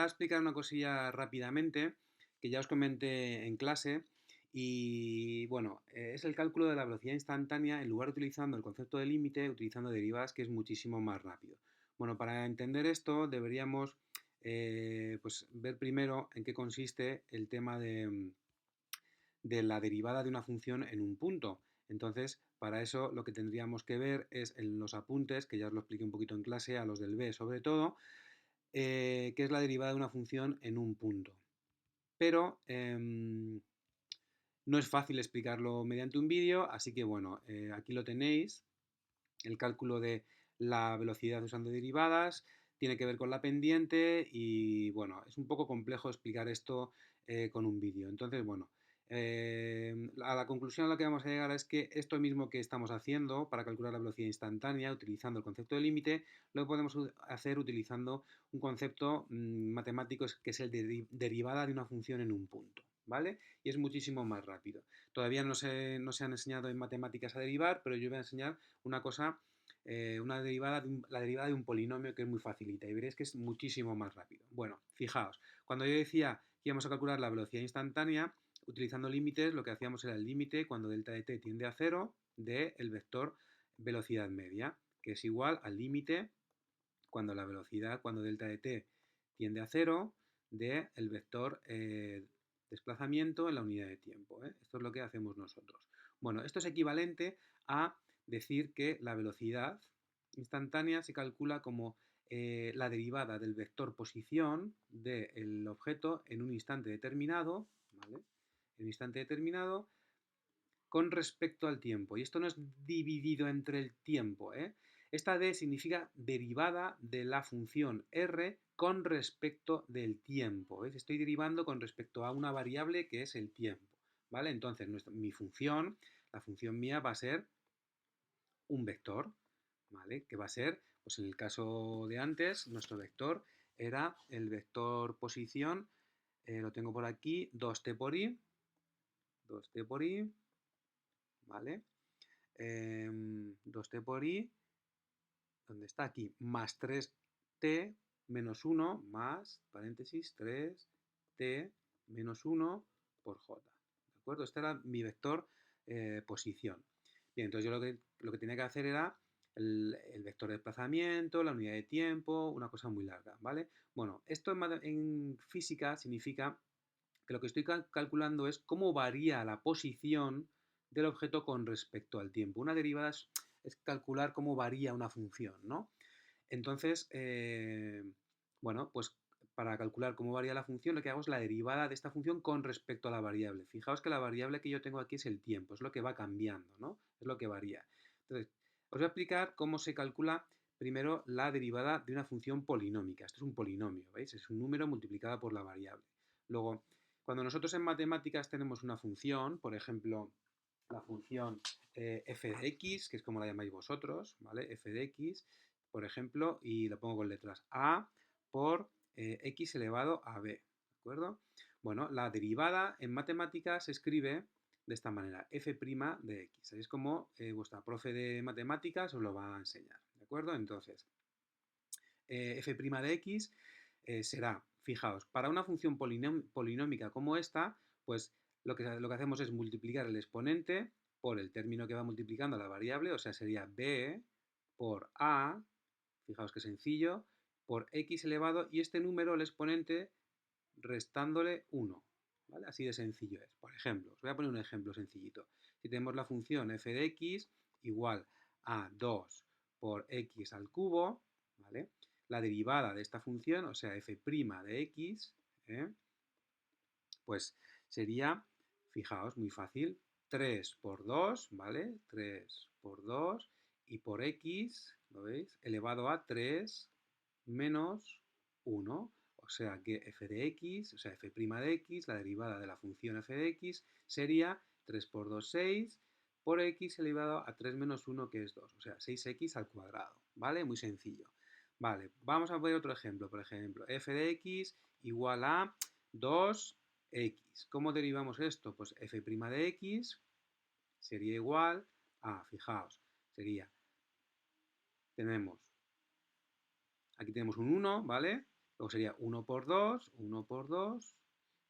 a explicar una cosilla rápidamente que ya os comenté en clase y bueno, es el cálculo de la velocidad instantánea en lugar de utilizando el concepto de límite, utilizando derivadas que es muchísimo más rápido. Bueno, para entender esto deberíamos pues ver primero en qué consiste el tema de la derivada de una función en un punto. Entonces, para eso lo que tendríamos que ver es en los apuntes, que ya os lo expliqué un poquito en clase, a los del B sobre todo, que es la derivada de una función en un punto. Pero no es fácil explicarlo mediante un vídeo, así que bueno, aquí lo tenéis, el cálculo de la velocidad usando derivadas, tiene que ver con la pendiente y bueno, es un poco complejo explicar esto con un vídeo. Entonces, bueno, a la conclusión a la que vamos a llegar es que esto mismo que estamos haciendo para calcular la velocidad instantánea utilizando el concepto de límite, lo podemos hacer utilizando un concepto matemático que es el de derivada de una función en un punto. ¿Vale? Y es muchísimo más rápido. Todavía no se han enseñado en matemáticas a derivar, pero yo voy a enseñar una cosa, una derivada la derivada de un polinomio que es muy facilita y veréis que es muchísimo más rápido. Bueno, fijaos, cuando yo decía que íbamos a calcular la velocidad instantánea, utilizando límites, lo que hacíamos era el límite cuando delta de t tiende a cero del vector velocidad media, que es igual al límite cuando la velocidad, cuando delta de t tiende a cero del vector desplazamiento en la unidad de tiempo. Esto es lo que hacemos nosotros. Bueno, esto es equivalente a decir que la velocidad instantánea se calcula como la derivada del vector posición del objeto en un instante determinado, ¿vale? En un instante determinado con respecto al tiempo. Y esto no es dividido entre el tiempo. Esta d significa derivada de la función r con respecto del tiempo. ¿Ves? Estoy derivando con respecto a una variable que es el tiempo. ¿Vale? Entonces, mi función, la función mía va a ser un vector. ¿Vale? Que va a ser, pues en el caso de antes, nuestro vector era el vector posición, lo tengo por aquí, 2t por i, 2t por i, ¿vale? 2t por i, ¿dónde está? Aquí, más 3t menos 1 más, paréntesis, 3t menos 1 por j. ¿De acuerdo? Este era mi vector posición. Bien, entonces yo lo que tenía que hacer era el vector de desplazamiento, la unidad de tiempo, una cosa muy larga, ¿vale? Bueno, esto en física significa que lo que estoy calculando es cómo varía la posición del objeto con respecto al tiempo. Una derivada es calcular cómo varía una función, ¿no? Entonces, bueno, pues para calcular cómo varía la función, lo que hago es la derivada de esta función con respecto a la variable. Fijaos que la variable que yo tengo aquí es el tiempo, es lo que va cambiando, ¿no? Es lo que varía. Entonces, os voy a explicar cómo se calcula primero la derivada de una función polinómica. Esto es un polinomio, ¿veis? Es un número multiplicado por la variable. Luego, cuando nosotros en matemáticas tenemos una función, por ejemplo, la función f de x, que es como la llamáis vosotros, ¿vale? F de x, por ejemplo, y lo pongo con letras a por x elevado a b, ¿de acuerdo? Bueno, la derivada en matemáticas se escribe de esta manera, f' de x. Es como vuestra profe de matemáticas os lo va a enseñar, ¿de acuerdo? Entonces, f' de x será, fijaos, para una función polinómica como esta, pues lo que hacemos es multiplicar el exponente por el término que va multiplicando la variable, o sea, sería b por a, fijaos qué sencillo, por x elevado, y este número, el exponente, restándole 1. ¿Vale? Así de sencillo es. Por ejemplo, os voy a poner un ejemplo sencillito. Si tenemos la función f de x igual a 2 por x al cubo, ¿vale? La derivada de esta función, o sea, f' de x, pues sería, fijaos, muy fácil, 3 por 2, ¿vale? 3 por 2 y por x, ¿lo veis? Elevado a 3 menos 1. O sea que f de x, o sea, f' de x, la derivada de la función f de x, sería 3 por 2, 6, por x elevado a 3 menos 1, que es 2. O sea, 6x al cuadrado, ¿vale? Muy sencillo. Vale, vamos a ver otro ejemplo. Por ejemplo, f de x igual a 2x. ¿Cómo derivamos esto? Pues f' de x sería igual a, fijaos, sería, tenemos, aquí tenemos un 1, ¿vale? Luego sería 1 por 2, 1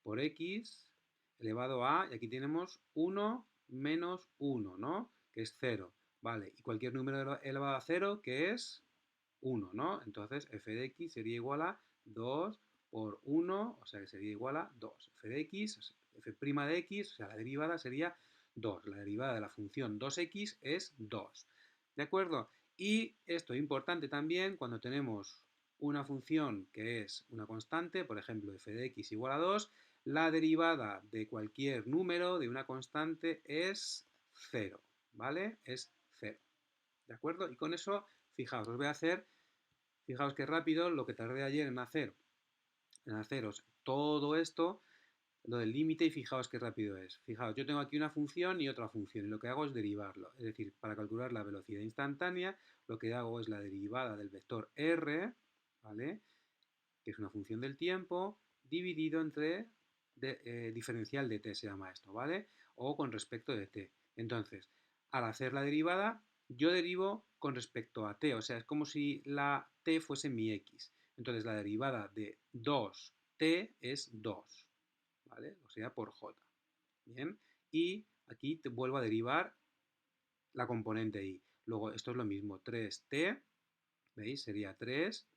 por x elevado a, y aquí tenemos 1 menos 1, ¿no? Que es 0, ¿vale? Y cualquier número elevado a 0, que es 1, ¿no? Entonces f de x sería igual a 2 por 1, o sea que sería igual a 2. F de x, f' de x, o sea, la derivada sería 2. La derivada de la función 2x es 2. ¿De acuerdo? Y esto es importante también cuando tenemos una función que es una constante, por ejemplo, f de x igual a 2, la derivada de cualquier número de una constante es 0, ¿vale? Es 0. ¿De acuerdo? Y con eso, fijaos, os voy a hacer, fijaos qué rápido lo que tardé ayer en haceros todo esto, lo del límite, y fijaos qué rápido es. Fijaos, yo tengo aquí una función y otra función, y lo que hago es derivarlo. Es decir, para calcular la velocidad instantánea, lo que hago es la derivada del vector r, ¿vale? Que es una función del tiempo, dividido entre diferencial de t se llama esto, ¿vale? O con respecto de t. Entonces, al hacer la derivada, yo derivo con respecto a t, o sea, es como si la t fuese mi x. Entonces, la derivada de 2t es 2, ¿vale? O sea, por j. Bien, y aquí te vuelvo a derivar la componente y. Luego, esto es lo mismo, 3t, ¿veis? Sería 3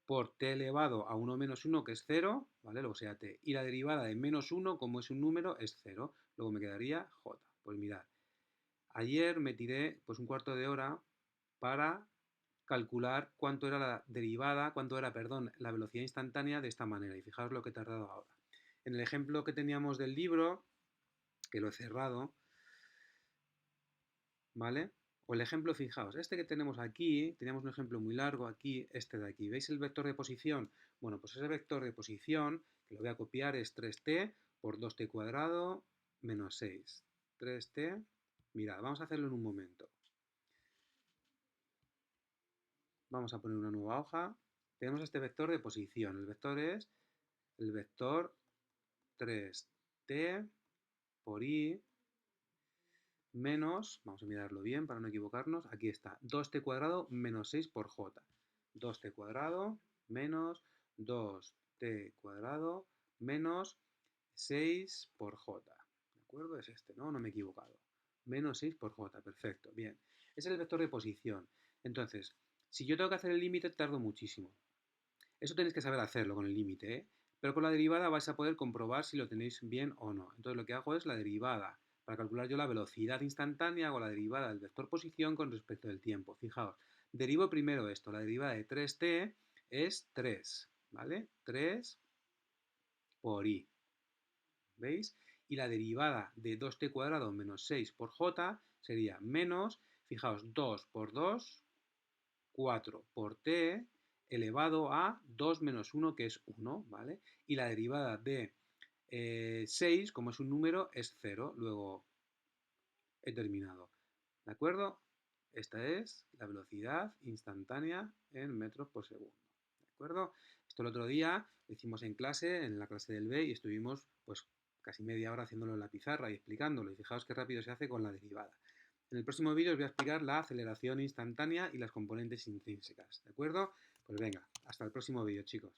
por t elevado a 1 menos 1, que es 0, ¿vale? Luego sea t. Y la derivada de menos 1, como es un número, es 0. Luego me quedaría j. Pues mirad, ayer me tiré pues un cuarto de hora para calcular cuánto era la derivada, cuánto era, perdón, la velocidad instantánea de esta manera. Y fijaos lo que he tardado ahora. En el ejemplo que teníamos del libro, que lo he cerrado, ¿vale? O el ejemplo, fijaos, este que tenemos aquí, teníamos un ejemplo muy largo aquí, este de aquí. ¿Veis el vector de posición? Bueno, pues ese vector de posición, que lo voy a copiar, es 3t por 2t cuadrado menos 6. 3t, mirad, vamos a hacerlo en un momento. Vamos a poner una nueva hoja. Tenemos este vector de posición. El vector es el vector 3t por i menos, vamos a mirarlo bien para no equivocarnos, aquí está, 2t cuadrado menos 6 por j. 2t cuadrado menos 2t cuadrado menos 6 por j. ¿De acuerdo? Es este, ¿no? No me he equivocado. Menos 6 por j, perfecto, bien. Es el vector de posición. Entonces, si yo tengo que hacer el límite, tardo muchísimo. Eso tenéis que saber hacerlo con el límite, ¿eh? Pero con la derivada vais a poder comprobar si lo tenéis bien o no. Entonces lo que hago es la derivada. Para calcular yo la velocidad instantánea, hago la derivada del vector posición con respecto del tiempo. Fijaos, derivo primero esto. La derivada de 3t es 3, ¿vale? 3 por i. ¿Veis? Y la derivada de 2t cuadrado menos 6 por j sería menos, fijaos, 2 por 2, 4 por t elevado a 2 menos 1, que es 1, ¿vale? Y la derivada de 6, como es un número, es 0. Luego he terminado. ¿De acuerdo? Esta es la velocidad instantánea en metros por segundo. ¿De acuerdo? Esto el otro día lo hicimos en clase, en la clase del B, y estuvimos pues casi media hora haciéndolo en la pizarra y explicándolo. Y fijaos qué rápido se hace con la derivada. En el próximo vídeo os voy a explicar la aceleración instantánea y las componentes intrínsecas. ¿De acuerdo? Pues venga, hasta el próximo vídeo, chicos.